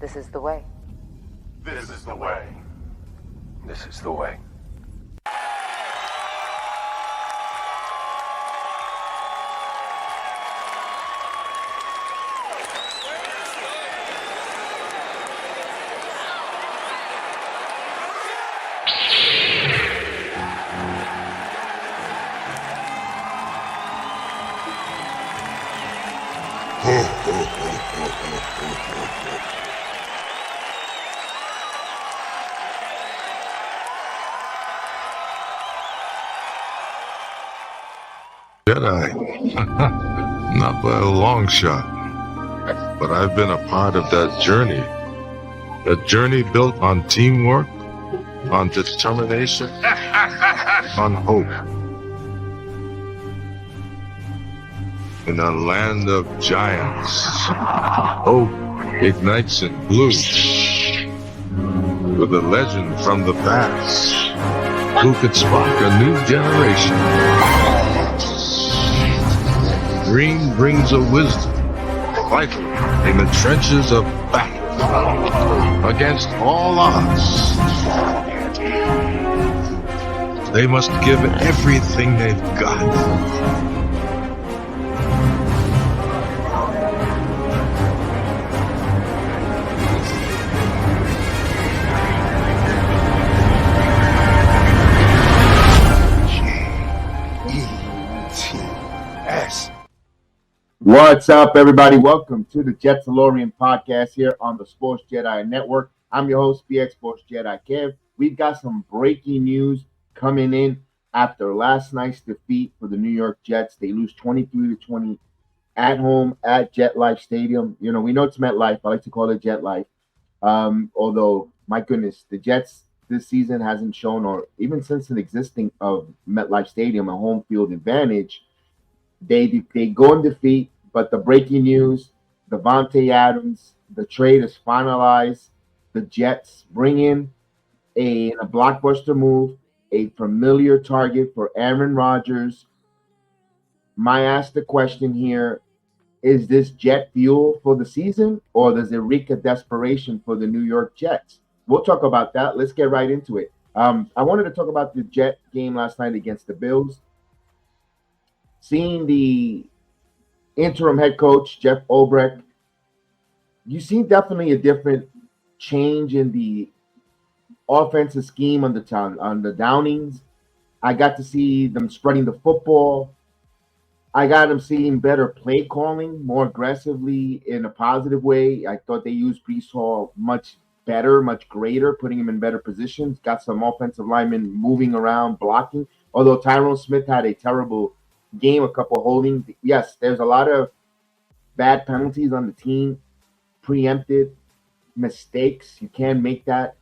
This is the way. This is the way. This is the way. Jedi. Not by a long shot. But I've been a part of that journey. A journey built on teamwork, on determination, on hope. In a land of giants, hope ignites in blue. With a legend from the past, who could spark a new generation. Green brings a wisdom, vital in the trenches of battle, against all odds. They must give everything they've got. What's up, everybody? Welcome to the JETS-ALORIAN podcast here on the Sports Jedi Network. I'm your host, BX Sports Jedi Kev. We've got some breaking news coming in after last night's defeat for the New York Jets. They lose 23-20 at home at JetLife Stadium. You know, we know it's MetLife. I like to call it JetLife. Although, my goodness, the Jets this season hasn't shown, or even since the existing of MetLife Stadium, a home field advantage. They go in defeat, but the breaking news, Davante Adams, the trade is finalized. The Jets bring in a blockbuster move, a familiar target for Aaron Rodgers. I ask the question here, is this Jet fuel for the season, or does it reek of desperation for the New York Jets? We'll talk about that. Let's get right into it. I wanted to talk about the Jet game last night against the Bills. Seeing the interim head coach, Jeff Obrecht, you see definitely a different change in the offensive scheme on the Downings. I got to see them spreading the football. I got them seeing better play calling, more aggressively in a positive way. I thought they used Breece Hall much better, much greater, putting him in better positions. Got some offensive linemen moving around, blocking. Although Tyrone Smith had a terrible game, a couple holding. Yes, there's a lot of bad penalties on the team, preempted mistakes. You can't make that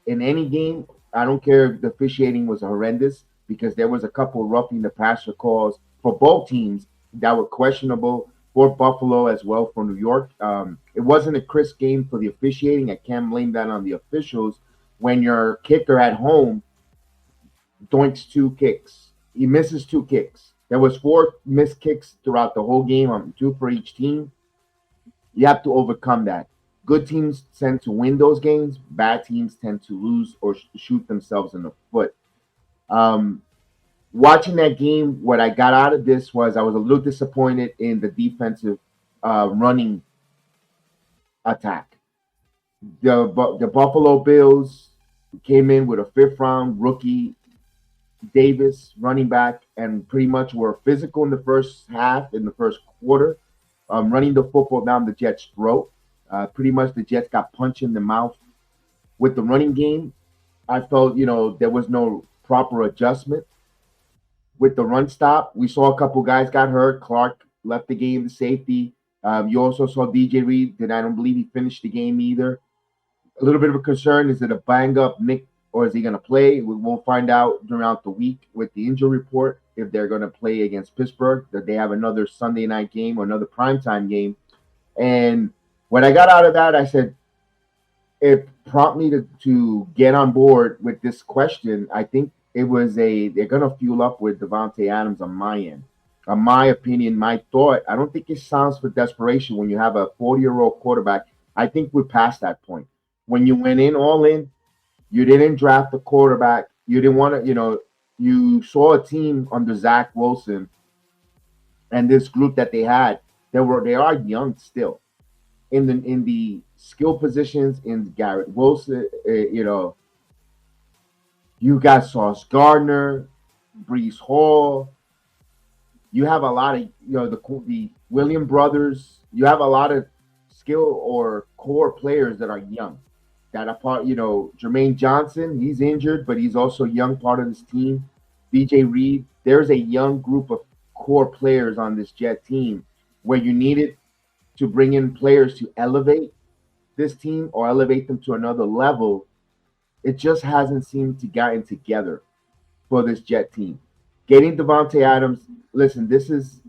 in any game. I don't care if the officiating was horrendous, because there was a couple roughing the passer calls for both teams that were questionable, for Buffalo as well for New York. It wasn't a crisp game for the officiating. I can't blame that on the officials. When your kicker at home doinks 2 kicks, he misses 2 kicks. There was 4 missed kicks throughout the whole game, 2 for each team. You have to overcome that. Good teams tend to win those games. Bad teams tend to lose or shoot themselves in the foot. Watching that game, what I got out of this was I was a little disappointed in the defensive running attack. The Buffalo Bills came in with a 5th-round rookie, Davis, running back, and pretty much were physical in the first half, in the first quarter, running the football down the Jets' throat. Pretty much the Jets got punched in the mouth with the running game. I felt, there was no proper adjustment with the run stop. We saw a couple guys got hurt. Clark left the game, the safety. You also saw DJ Reed, that I don't believe he finished the game either. A little bit of a concern, is it a bang-up Nick, or is he going to play? We'll find out throughout the week with the injury report if they're going to play against Pittsburgh, that they have another Sunday night game or another primetime game. And what I got out of that, I said, it prompted me to get on board with this question. I think it was they're going to fuel up with Davante Adams on my end. My opinion, my thought, I don't think it sounds for desperation when you have a 40-year-old quarterback I think we're past that point. When you went in all in, you didn't draft a quarterback. You didn't want to, you saw a team under Zach Wilson and this group that they had. They are young still in the skill positions in Garrett Wilson. You got Sauce Gardner, Brees Hall. You have a lot of the William brothers. You have a lot of skill or core players that are young. That are part, Jermaine Johnson, he's injured, but he's also a young part of this team. BJ Reed, there's a young group of core players on this Jet team where you needed to bring in players to elevate this team or elevate them to another level. It just hasn't seemed to gotten together for this Jet team. Getting Davante Adams, listen, this is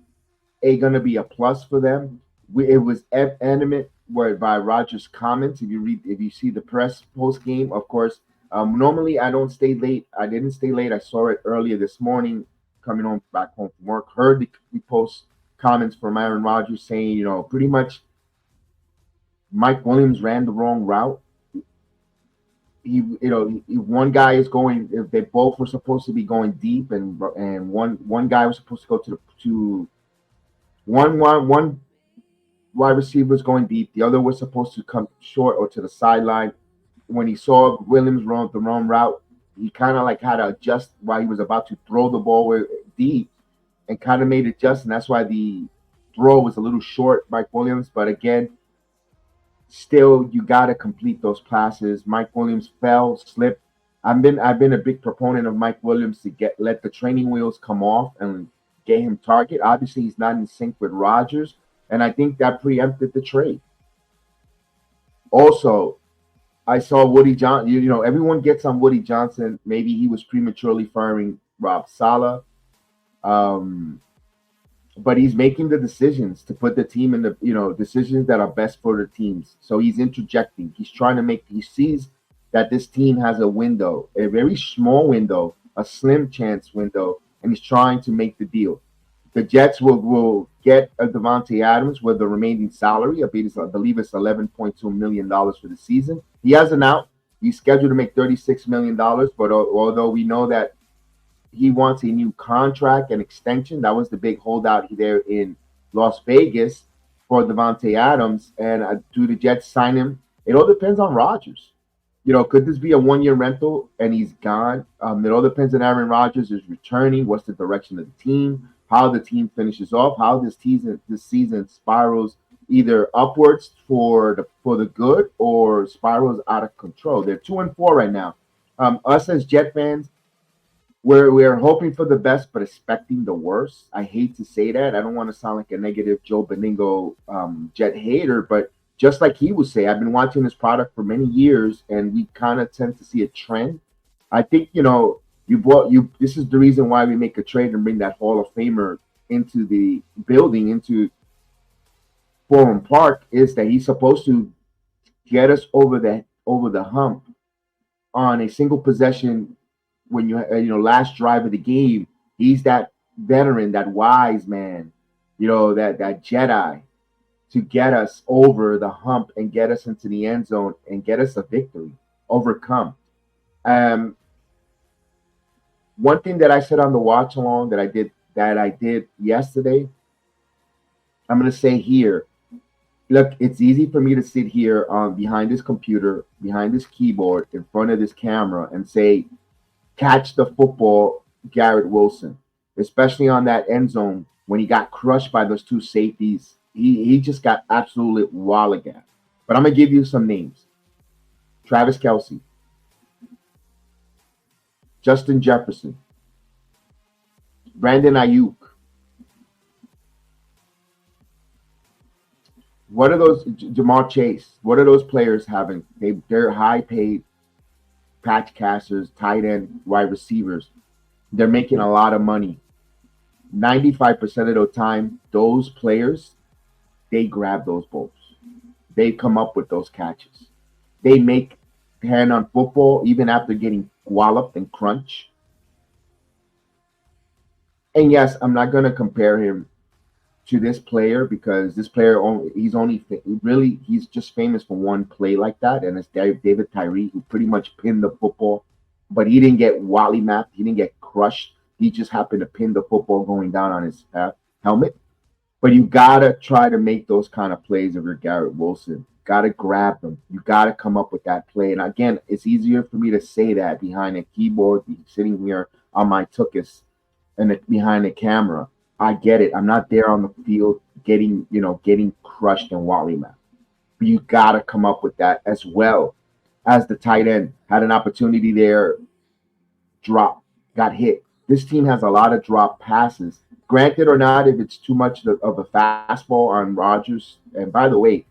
going to be a plus for them. It was animate by Rodgers' comments. If you see the press post game, of course. Normally I don't stay late. I didn't stay late. I saw it earlier this morning, coming back home from work. Heard the post comments from Aaron Rodgers saying, pretty much Mike Williams ran the wrong route. One guy is going. If they both were supposed to be going deep, and one guy was supposed to go to one wide receiver was going deep. The other was supposed to come short or to the sideline. When he saw Williams run the wrong route, he kind of like had to adjust while he was about to throw the ball deep, and kind of made it adjust, and that's why the throw was a little short, Mike Williams. But again, still you got to complete those passes. Mike Williams slipped. I've been a big proponent of Mike Williams to let the training wheels come off and get him target. Obviously, he's not in sync with Rodgers, and I think that preempted the trade. Also, I saw Woody Johnson. Everyone gets on Woody Johnson. Maybe he was prematurely firing Rob Saleh. But he's making the decisions to put the team in the, decisions that are best for the teams. So he's interjecting. He's trying to he sees that this team has a window, a very small window, a slim chance window, and he's trying to make the deal. The Jets will get a Davante Adams with the remaining salary. I believe it's $11.2 million for the season. He has an out. He's scheduled to make $36 million, but although we know that he wants a new contract and extension. That was the big holdout there in Las Vegas for Davante Adams. And do the Jets sign him? It all depends on Rodgers. Could this be a one-year rental and he's gone? It all depends on Aaron Rodgers is returning. What's the direction of the team? How the team finishes off? How this season spirals either upwards for the good or spirals out of control. They're 2-4 right now. Us as Jet fans, we're hoping for the best, but expecting the worst. I hate to say that. I don't want to sound like a negative Joe Beningo Jet hater, but just like he would say, I've been watching this product for many years, and we kind of tend to see a trend. I think this is the reason why we make a trade and bring that Hall of Famer into the building, into Forum Park, is that he's supposed to get us over the hump on a single possession. When last drive of the game, he's that veteran, that wise man, that Jedi to get us over the hump and get us into the end zone and get us a victory, overcome. One thing that I said on the watch along that I did yesterday, I'm gonna say here. Look, it's easy for me to sit here behind this computer, behind this keyboard, in front of this camera, and say, catch the football, Garrett Wilson, especially on that end zone when he got crushed by those two safeties. He just got absolutely walligapped. But I'm going to give you some names. Travis Kelce, Justin Jefferson, Brandon Ayuk. What are those, Jamar Chase, what are those players having? They're high-paid patch casters, tight end, wide receivers. They're making a lot of money. 95% of the time, those players, they grab those balls. They come up with those catches. They make hand on football even after getting walloped and crunched. And yes, I'm not going to compare him to this player because this player he's just famous for one play like that, and it's David Tyree who pretty much pinned the football, but he didn't get wally mapped, he didn't get crushed. He just happened to pin the football going down on his helmet. But you gotta try to make those kind of plays if you're Garrett Wilson. Gotta grab them. You gotta come up with that play. And again, it's easier for me to say that behind a keyboard, sitting here on my tuchus and behind the camera. I get it. I'm not there on the field getting crushed and wally map. But you gotta come up with that as well as the tight end had an opportunity there, drop, got hit. This team has a lot of drop passes. Granted or not, if it's too much of a fastball on Rodgers, and by the way,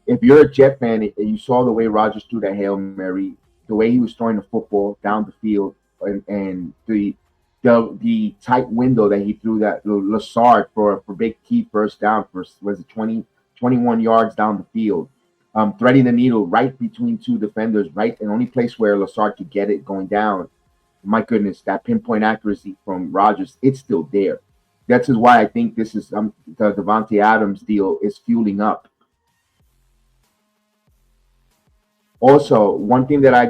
if you're a Jet fan and you saw the way Rodgers threw that Hail Mary, the way he was throwing the football down the field, and the tight window that he threw that Lazard for big key first down for was it 21 yards down the field, threading the needle right between two defenders, right, and only place where Lazard could get it going down. My goodness, that pinpoint accuracy from Rodgers, it's still there. That's why I think this is the Davante Adams deal is fueling up. Also, one thing that I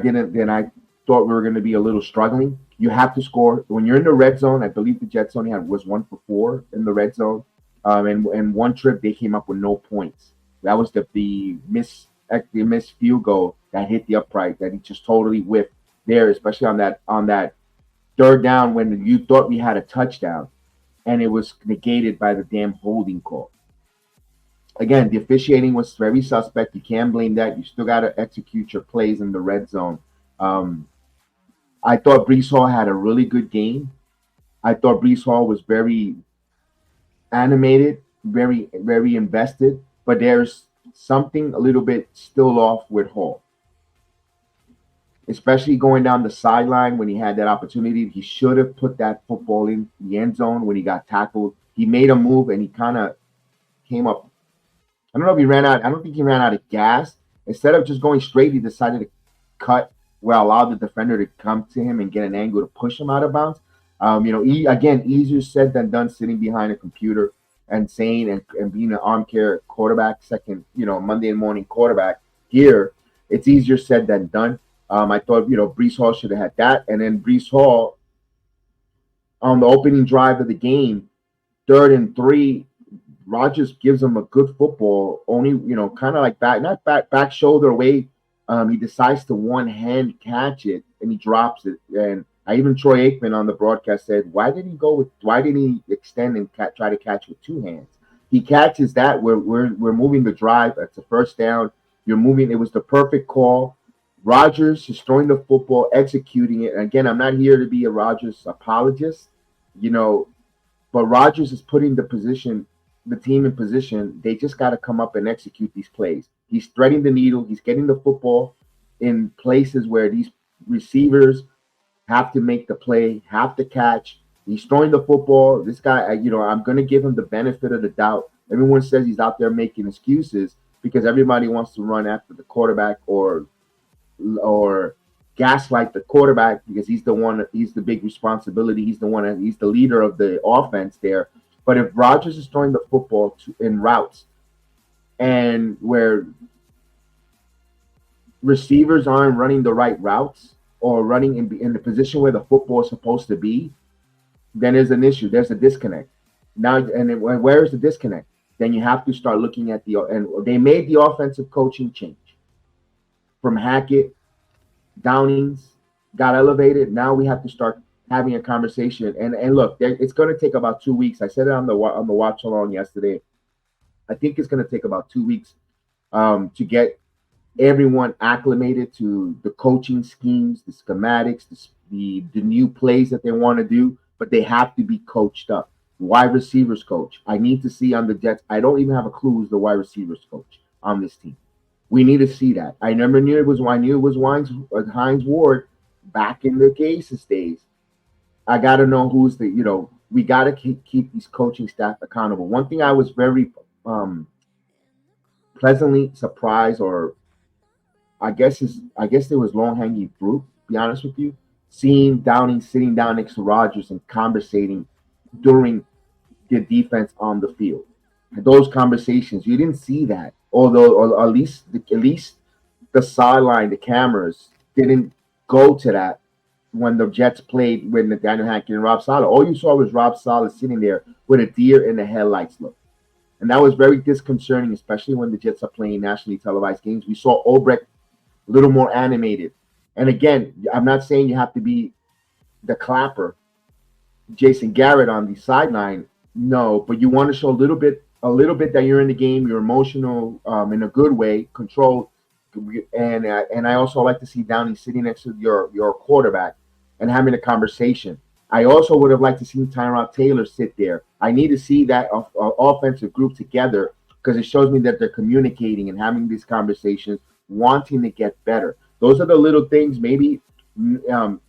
thought we were going to be a little struggling. You have to score when you're in the red zone. I believe the Jets only was 1 for 4 in the red zone, and one trip they came up with no points. That was the missed field goal that hit the upright that he just totally whiffed there, especially on that third down when you thought we had a touchdown. And it was negated by the damn holding call. Again, the officiating was very suspect. You can't blame that. You still got to execute your plays in the red zone. I thought Breece Hall had a really good game. I thought Breece Hall was very animated, very, very invested. But there's something a little bit still off with Hall. Especially going down the sideline when he had that opportunity. He should have put that football in the end zone when he got tackled. He made a move and he kind of came up. I don't know if he ran out. I don't think he ran out of gas. Instead of just going straight, he decided to cut allow the defender to come to him and get an angle to push him out of bounds. Again, easier said than done sitting behind a computer and saying and being an armchair quarterback, Monday morning quarterback. Here, it's easier said than done. I thought, Breece Hall should have had that. And then Breece Hall, on the opening drive of the game, 3rd and 3, Rodgers gives him a good football, only, kind of like back shoulder away. He decides to one-hand catch it, and he drops it. And even Troy Aikman on the broadcast said, why didn't he extend and try to catch with 2 hands? He catches that. We're moving the drive. It's a first down. You're moving. It was the perfect call. Rodgers is throwing the football, executing it. And again, I'm not here to be a Rodgers apologist, but Rodgers is putting the team in position. They just got to come up and execute these plays. He's threading the needle. He's getting the football in places where these receivers have to make the play, have to catch. He's throwing the football. This guy, I'm going to give him the benefit of the doubt. Everyone says he's out there making excuses because everybody wants to run after the quarterback or gaslight the quarterback because he's the big responsibility. He's the leader of the offense there. But if Rodgers is throwing the football in routes and where receivers aren't running the right routes or running in the position where the football is supposed to be, then there's an issue. There's a disconnect. Now, and where is the disconnect? Then you have to start looking at and they made the offensive coaching change. From Hackett, Downings got elevated. Now we have to start having a conversation. And look, it's going to take about 2 weeks. I said it on the watch along yesterday. I think it's going to take about 2 weeks to get everyone acclimated to the coaching schemes, the schematics, the new plays that they want to do. But they have to be coached up. Wide receivers coach. I need to see on the Jets. I don't even have a clue who's the wide receivers coach on this team. We need to see that. I knew it was Hines Ward back in the Cases days. I got to know who's we got to keep these coaching staff accountable. One thing I was very pleasantly surprised, or I guess there was long-hanging fruit, to be honest with you, seeing Downing sitting down next to Rodgers and conversating during the defense on the field. those conversations. You didn't see that, although or at least the sideline, the cameras didn't go to that when the Jets played with Nathaniel Hackett and Rob Saleh. All you saw was Rob Saleh sitting there with a deer in the headlights look. And that was very disconcerting, especially when the Jets are playing nationally televised games. We saw Obrecht a little more animated. And again, I'm not saying you have to be the clapper, Jason Garrett on the sideline. No, but you want to show a little bit that you're in the game. You're emotional in a good way, controlled, and I also like to see Downey sitting next to your quarterback and having a conversation. I also would have liked to see Tyrod Taylor sit there. I need to see that offensive group together because it shows me that they're communicating and having these conversations, wanting to get better. Those are the little things. Maybe um,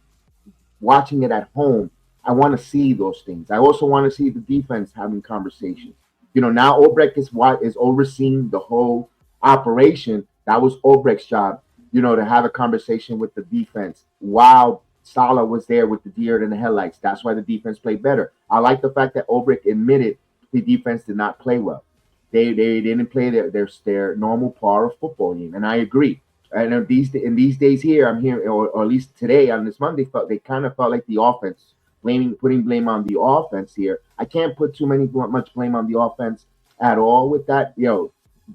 watching it at home, I want to see those things. I also want to see the defense having conversations. Now Obrecht is overseeing the whole operation. That was Obrecht's job, to have a conversation with the defense while Salah was there with the deer in the headlights. That's why the defense played better. I like the fact that Obrecht admitted the defense did not play well. They didn't play their normal par of football game, and I agree. And in these days here, I'm here, or at least today on this Monday, they kind of felt like the offense putting blame on the offense here. I can't put much blame on the offense at all with that.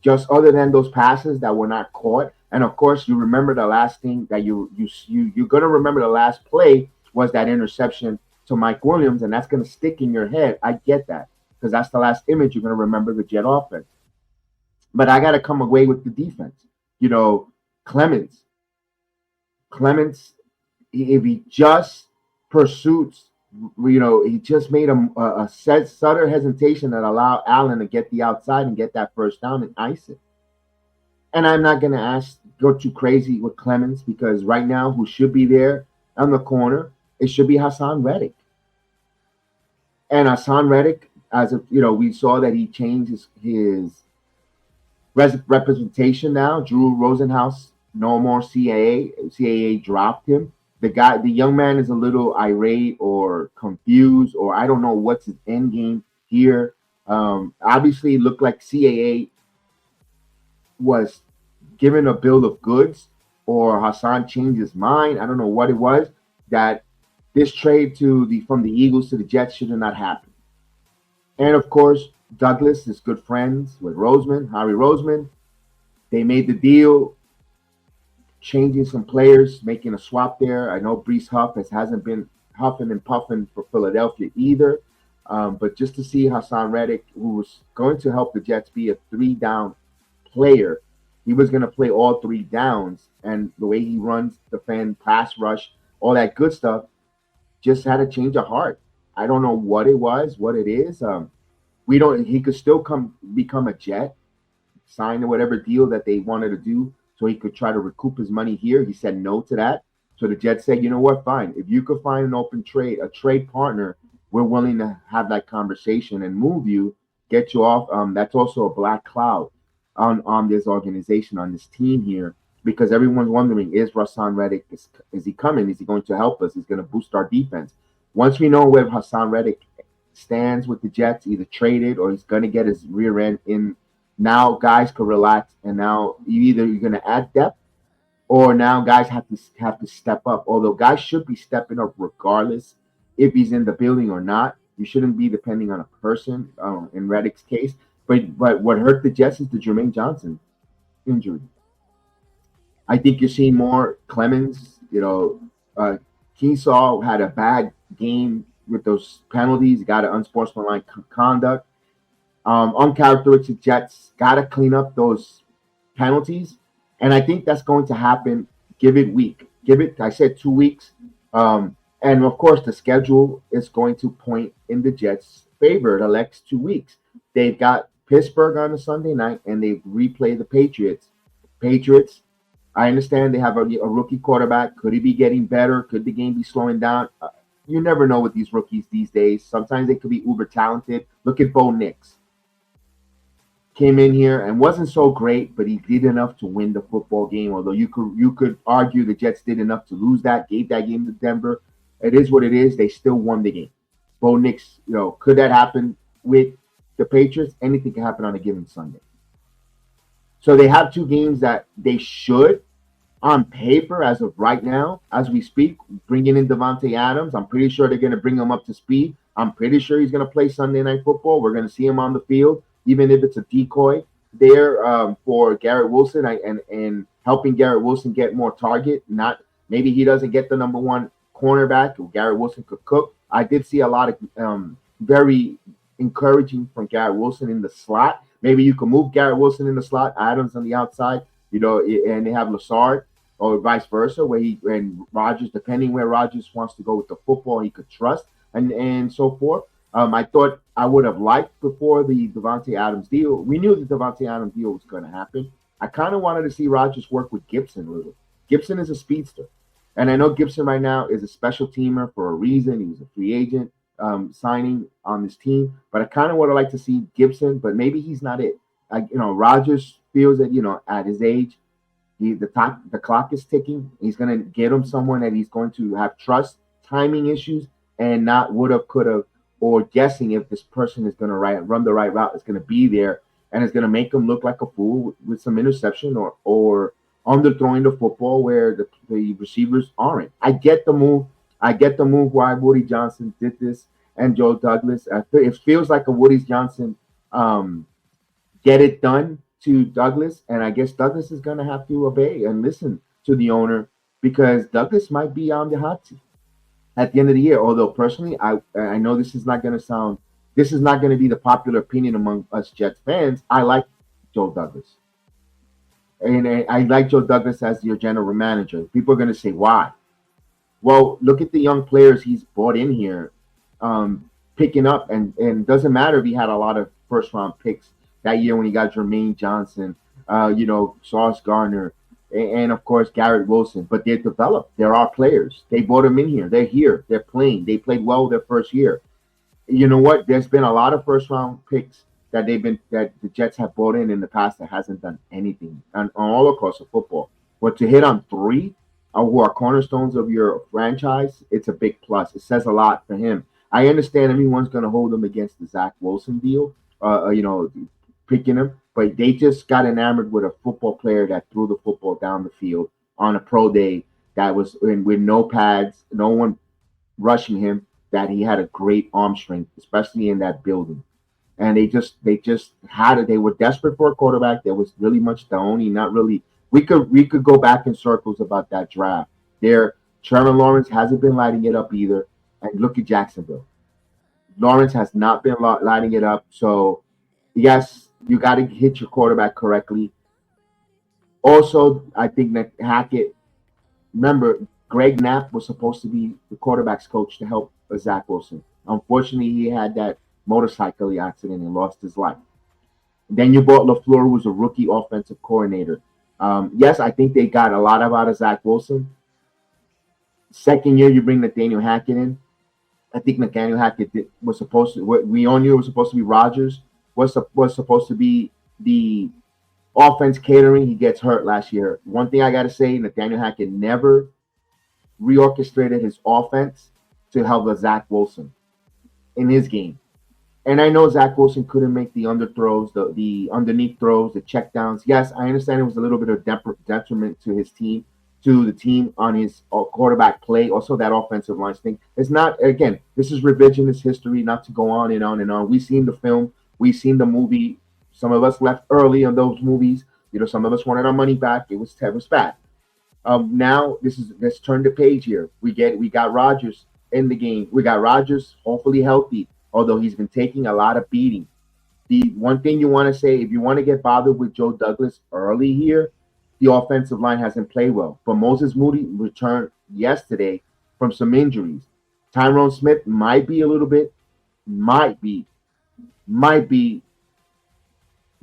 Just other than those passes that were not caught, and of course, you remember the last thing that you're gonna remember the last play was that interception to Mike Williams, and that's gonna stick in your head. I get that because that's the last image you're gonna remember the Jet offense. But I gotta come away with the defense. Clemens, Clemens, if he just pursues, he just made a subtle hesitation that allowed Allen to get the outside and get that first down and ice it. And I'm not going to go too crazy with Clemens because right now, who should be there on the corner, it should be Hassan Reddick. And Hassan Reddick, we saw that he changed his representation now. Drew Rosenhaus, no more CAA. CAA dropped him. The young man is a little irate or confused, or I don't know what's his end game here. Obviously, it looked like CAA was given a bill of goods, or Hassan changed his mind. I don't know what it was. That this trade from the Eagles to the Jets should have not happened. And of course, Douglas is good friends with Harry Roseman. They made the deal, changing some players, making a swap there. I know Brees Huff hasn't been huffing and puffing for Philadelphia either. But just to see Hassan Reddick, who was going to help the Jets be a 3-down player, he was going to play all 3 downs. And the way he runs the pass rush, all that good stuff, just had a change of heart. I don't know what it is. He could still become a Jet, sign whatever deal that they wanted to do, so he could try to recoup his money here. He said no to that. So the Jets said, you know what, fine. If you could find an open trade, a trade partner, we're willing to have that conversation and move you, get you off. That's also a black cloud on this organization, on this team here, because everyone's wondering, is Hassan Reddick, is he coming? Is he going to help us? He's going to boost our defense. Once we know where Hassan Reddick stands with the Jets, either traded or he's going to get his rear end in, now guys could relax, and now you're going to add depth, or now guys have to step up. Although guys should be stepping up regardless if he's in the building or not. You shouldn't be depending on a person in Reddick's case. But what hurt the Jets is the Jermaine Johnson injury. I think you're seeing more Clemens. Keesaw had a bad game with those penalties. He got an unsportsmanlike conduct. Uncharacteristic Jets got to clean up those penalties, and I think that's going to happen. Give it week. I said 2 weeks, and of course the schedule is going to point in the Jets' favor the next 2 weeks. They've got Pittsburgh on a Sunday night, and they replay the Patriots. I understand they have a rookie quarterback. Could he be getting better? Could the game be slowing down? You never know with these rookies these days. Sometimes they could be uber talented. Look at Bo Nix. Came in here and wasn't so great, but he did enough to win the football game. Although you could argue the Jets did enough to lose that, gave that game to Denver. It is what it is. They still won the game. Bo Nix, could that happen with the Patriots, anything can happen on a given Sunday. So they have two games that they should, on paper, as of right now, as we speak, bringing in Davante Adams. I'm pretty sure they're going to bring him up to speed. I'm pretty sure he's going to play Sunday Night Football. We're going to see him on the field, even if it's a decoy there for Garrett Wilson and helping Garrett Wilson get more target. Not maybe he doesn't get the number one cornerback. Garrett Wilson could cook. I did see a lot of very encouraging from Garrett Wilson in the slot. Maybe you can move Garrett Wilson in the slot, Adams on the outside, and they have Lazard, or vice versa, where and Rodgers, depending where Rodgers wants to go with the football, he could trust and so forth. I thought I would have liked before the Davante Adams deal. We knew the Davante Adams deal was going to happen. I kind of wanted to see Rodgers work with Gibson a little. Gibson is a speedster. And I know Gibson right now is a special teamer for a reason. He was a free agent signing on this team. But I kind of would have liked to see Gibson, but maybe he's not it. Rodgers feels that, at his age, the clock is ticking. He's going to get him someone that he's going to have trust, timing issues, and not would have, could have, or guessing if this person is going to run the right route, is going to be there, and is going to make him look like a fool with some interception or underthrowing the football where the receivers aren't. I get the move. Why Woody Johnson did this and Joe Douglas. It feels like a Woody Johnson get it done to Douglas, and I guess Douglas is going to have to obey and listen to the owner, because Douglas might be on the hot seat at the end of the year. Although personally, I know this is not going to be the popular opinion among us Jets fans. I like Joe Douglas. And I like Joe Douglas as your general manager. People are going to say, why? Well, look at the young players he's brought in here, picking up. And it doesn't matter if he had a lot of first-round picks that year when he got Jermaine Johnson, Sauce Gardner, and, of course, Garrett Wilson. But they're developed. There are players. They brought them in here. They're here. They're playing. They played well their first year. You know what? There's been a lot of first-round picks that the Jets have brought in the past that hasn't done anything on all across the football. But to hit on three who are cornerstones of your franchise, it's a big plus. It says a lot for him. I understand everyone's going to hold him against the Zach Wilson deal, picking him, but they just got enamored with a football player that threw the football down the field on a pro day that was with no pads, no one rushing him, that he had a great arm strength, especially in that building. And they just had it. They were desperate for a quarterback. There was really much the only, not really. We could go back in circles about that draft. Trevor Lawrence hasn't been lighting it up either. And look at Jacksonville. Lawrence has not been lighting it up. So, yes, you got to hit your quarterback correctly. Also, I think that Hackett, remember, Greg Knapp was supposed to be the quarterback's coach to help Zach Wilson. Unfortunately, he had that motorcycle accident and lost his life. Then you brought LaFleur, who was a rookie offensive coordinator. Yes, I think they got a lot out of Zach Wilson. Second year, you bring Nathaniel Hackett in. I think Nathaniel Hackett was supposed to. We all knew it was supposed to be Rodgers. Was supposed to be the offense catering. He gets hurt last year. One thing I got to say, Nathaniel Hackett never reorchestrated his offense to help Zach Wilson in his game. And I know Zach Wilson couldn't make the underthrows, the underneath throws, the checkdowns. Yes, I understand it was a little bit of detriment to his team, to the team on his quarterback play. Also, that offensive line thing. It's not, again, this is revisionist history, not to go on and on and on. We've seen the film. We've seen the movie. Some of us left early on those movies. Some of us wanted our money back. It was bad. Now, let's turn the page here. We got Rodgers in the game. We got Rodgers hopefully healthy, although he's been taking a lot of beating. The one thing you want to say, if you want to get bothered with Joe Douglas early here, the offensive line hasn't played well. But Moses Moody returned yesterday from some injuries. Tyrone Smith might be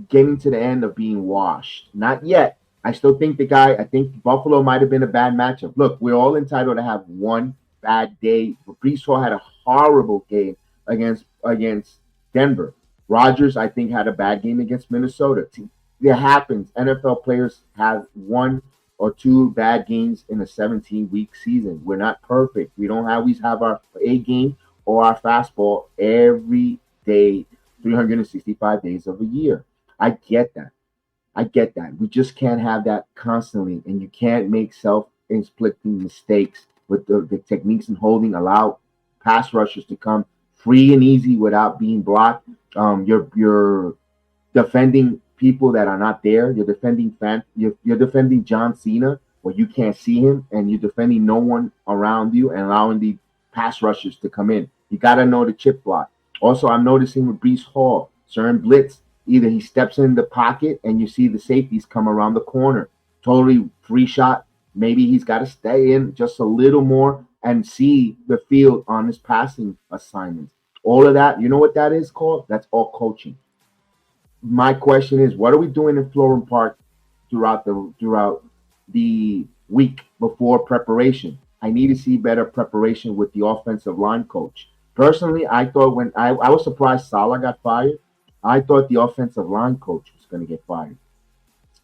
getting to the end of being washed. Not yet. I still think I think Buffalo might have been a bad matchup. Look, we're all entitled to have one bad day. Brees Hall had a horrible game against Denver. Rodgers, I think, had a bad game against Minnesota. It happens. NFL players have one or two bad games in a 17-week season. We're not perfect. We don't always have our A game or our fastball every day 365 days of a year. I get that. I get that. We just can't have that constantly, and you can't make self-inflicting mistakes with the techniques and holding. Allow pass rushers to come free and easy without being blocked. You're defending people that are not there. You're defending You're defending John Cena where you can't see him, and you're defending no one around you and allowing the pass rushers to come in. You got to know the chip block. Also, I'm noticing with Brees Hall, certain blitz, either he steps in the pocket and you see the safeties come around the corner, totally free shot. Maybe he's got to stay in just a little more and see the field on his passing assignments. All of that, you know what that is called? That's all coaching. My question is, what are we doing in Florham Park throughout the week before preparation? I need to see better preparation with the offensive line coach. Personally, I thought when I was surprised Salah got fired. I thought the offensive line coach was going to get fired.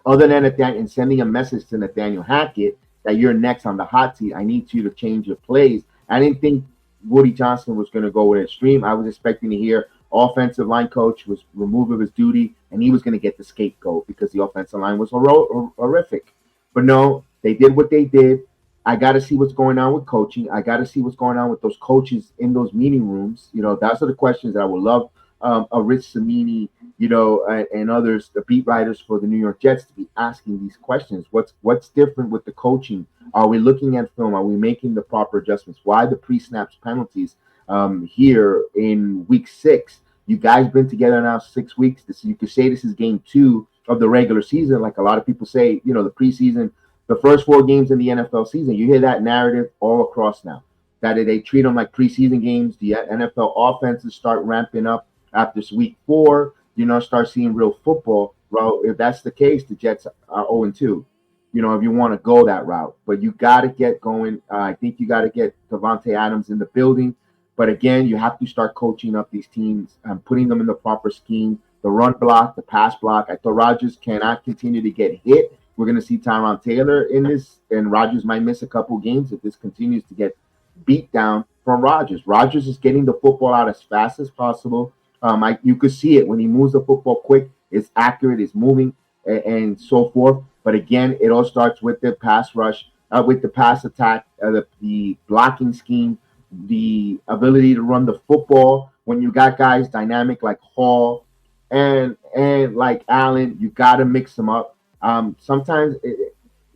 Other than Nathaniel, and sending a message to Nathaniel Hackett that you're next on the hot seat, I need you to change your plays. I didn't think Woody Johnson was going to go with an extreme. I was expecting to hear offensive line coach was removed of his duty, and he was going to get the scapegoat because the offensive line was horrific. But no, they did what they did. I got to see what's going on with coaching. I got to see what's going on with those coaches in those meeting rooms. Those are the questions that I would love a Rich Samini, and others, the beat writers for the New York Jets, to be asking these questions. What's different with the coaching? Are we looking at film? Are we making the proper adjustments? Why the pre-snaps penalties here in week 6? You guys been together now 6 weeks. You could say this is game 2 of the regular season, like a lot of people say. The preseason, the first 4 games in the NFL season. You hear that narrative all across now. That they treat them like preseason games. The NFL offenses start ramping up after week 4. Start seeing real football. Well, if that's the case, the Jets are 0-2. If you want to go that route, but you got to get going. I think you got to get Davante Adams in the building. But again, you have to start coaching up these teams and putting them in the proper scheme. The run block, the pass block. I thought Rodgers cannot continue to get hit. We're going to see Tyron Taylor in this, and Rodgers might miss a couple games if this continues to get beat down from Rodgers. Rodgers is getting the football out as fast as possible. You could see it when he moves the football quick. It's accurate. It's moving, and so forth. But again, it all starts with the pass rush, with the pass attack, the blocking scheme, the ability to run the football. When you got guys dynamic like Hall and like Allen, you got to mix them up. Sometimes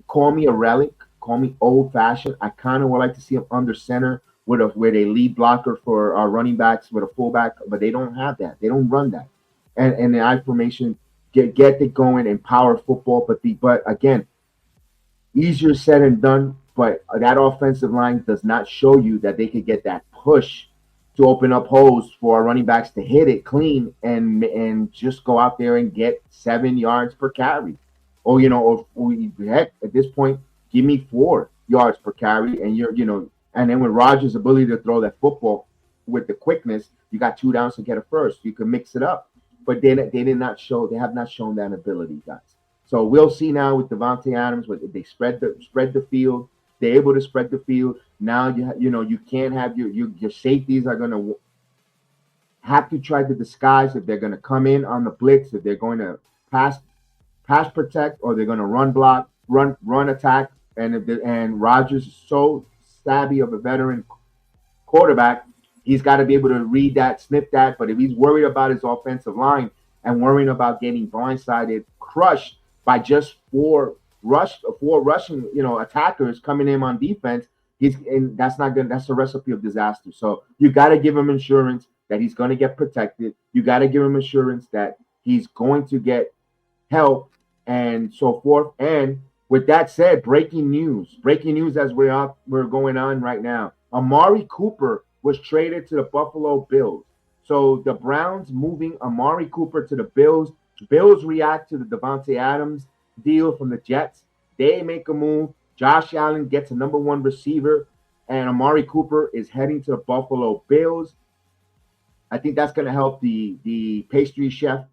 call me a relic, call me old-fashioned. I kind of would like to see them under center with a lead blocker for our running backs with a fullback, but they don't have that. They don't run that. And the I formation get it going in power football, but again, easier said than done. But that offensive line does not show you that they could get that push to open up holes for our running backs to hit it clean and just go out there and get 7 yards per carry. Or heck, at this point, give me 4 yards per carry, and and then with Rodgers' ability to throw that football with the quickness, you got 2 downs to get a first. You can mix it up. But they have not shown that ability, guys. So we'll see now with Davante Adams, they spread the field. They're able to spread the field. Now you can't have your safeties are going to have to try to disguise if they're going to come in on the blitz, if they're going to pass protect, or they're going to run block, run attack. And Rodgers is so savvy of a veteran quarterback, he's got to be able to read that, snip that. But if he's worried about his offensive line and worrying about getting blindsided, crushed by just four rushing, attackers coming in on defense, that's not good. That's a recipe of disaster. So you got to give him insurance that he's going to get protected. You got to give him assurance that he's going to get help and so forth. And with that said, breaking news as we're going on right now. Amari Cooper was traded to the Buffalo Bills. So the Browns moving Amari Cooper to the Bills. Bills react to the Davante Adams deal from the Jets. They make a move. Josh Allen gets a number 1 receiver, and Amari Cooper is heading to the Buffalo Bills. I think that's going to help the pastry chef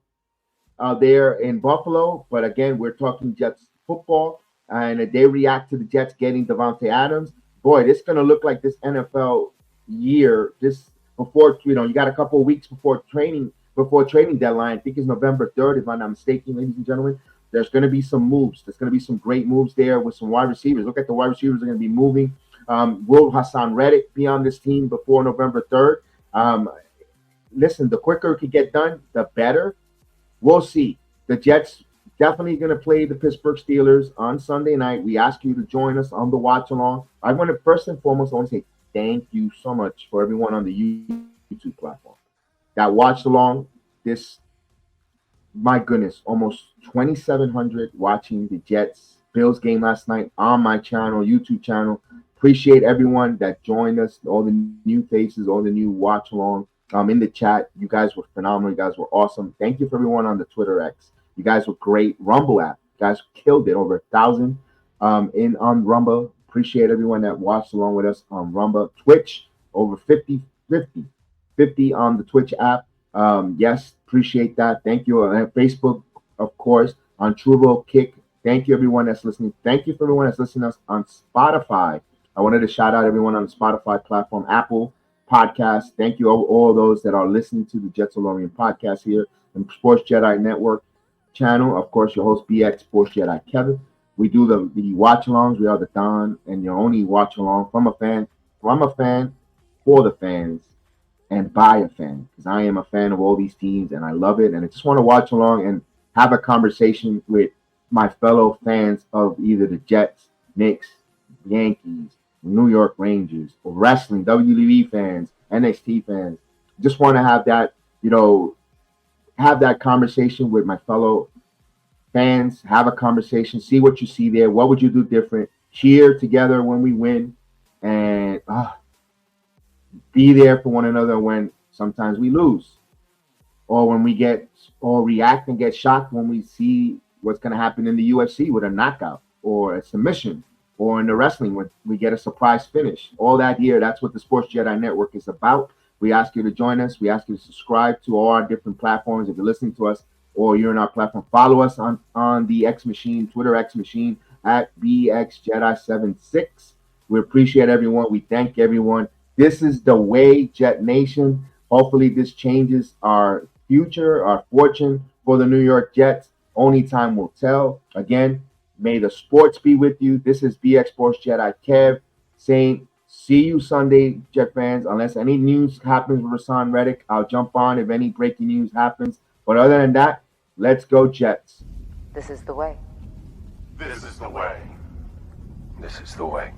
there in Buffalo. But again, we're talking Jets football, and they react to the Jets getting Davante Adams. Boy, this is going to look like this NFL year. This before you got a couple of weeks before training before trading deadline. I think it's November 3rd, if I'm not mistaken, ladies and gentlemen. There's going to be some moves. There's going to be some great moves there with some wide receivers. Look at the wide receivers are going to be moving. Will Hassan Reddick be on this team before November 3rd? Listen, the quicker it can get done, the better. We'll see. The Jets definitely going to play the Pittsburgh Steelers on Sunday night. We ask you to join us on the watch along. I want to first and foremost, I want to say thank you so much for everyone on the YouTube platform that watched along. This, my goodness, almost 2,700 watching the Jets Bills game last night on my channel, YouTube channel. Appreciate everyone that joined us, all the new faces, all the new watch along. In the chat, you guys were phenomenal. You guys were awesome. Thank you for everyone on the Twitter X. You guys were great. Rumble app, you guys killed it. Over 1,000 on Rumble. Appreciate everyone that watched along with us on Rumble. Twitch, over 50 on the Twitch app. Yes, appreciate that. Thank you. And Facebook, of course, on Truebill, Kick. Thank you, everyone that's listening. Thank you for everyone that's listening to us on Spotify. I wanted to shout out everyone on the Spotify platform, Apple Podcast. Thank you all those that are listening to the JETS-ALORIAN podcast here in Sports Jedi Network channel. Of course, your host BX Sports Jedi Kevin. We do the watch alongs. We are the Don and your only watch along from a fan for the fans and by a fan, because I am a fan of all these teams and I love it. And I just want to watch along and have a conversation with my fellow fans of either the Jets, Knicks, Yankees, New York Rangers, or wrestling, WWE fans, NXT fans. Just want to have that, have that conversation with my fellow fans, have a conversation, see what you see there. What would you do different? Cheer together when we win, and be there for one another when sometimes we lose, or when we react and get shocked when we see what's going to happen in the UFC with a knockout or a submission, or in the wrestling when we get a surprise finish. All that here, that's what the Sports Jedi Network is about. We ask you to join us. We ask you to subscribe to all our different platforms. If you're listening to us or you're in our platform, follow us on the X Machine, Twitter X Machine at BXJedi76. We appreciate everyone. We thank everyone. This is the way, Jet Nation. Hopefully this changes our future, our fortune for the New York Jets. Only time will tell. Again, may the sports be with you. This is BX Sports Jedi Kev saying, see you Sunday, Jet fans. Unless any news happens with Hassan Reddick, I'll jump on if any breaking news happens. But other than that, let's go Jets. This is the way. This is the way. This is the way.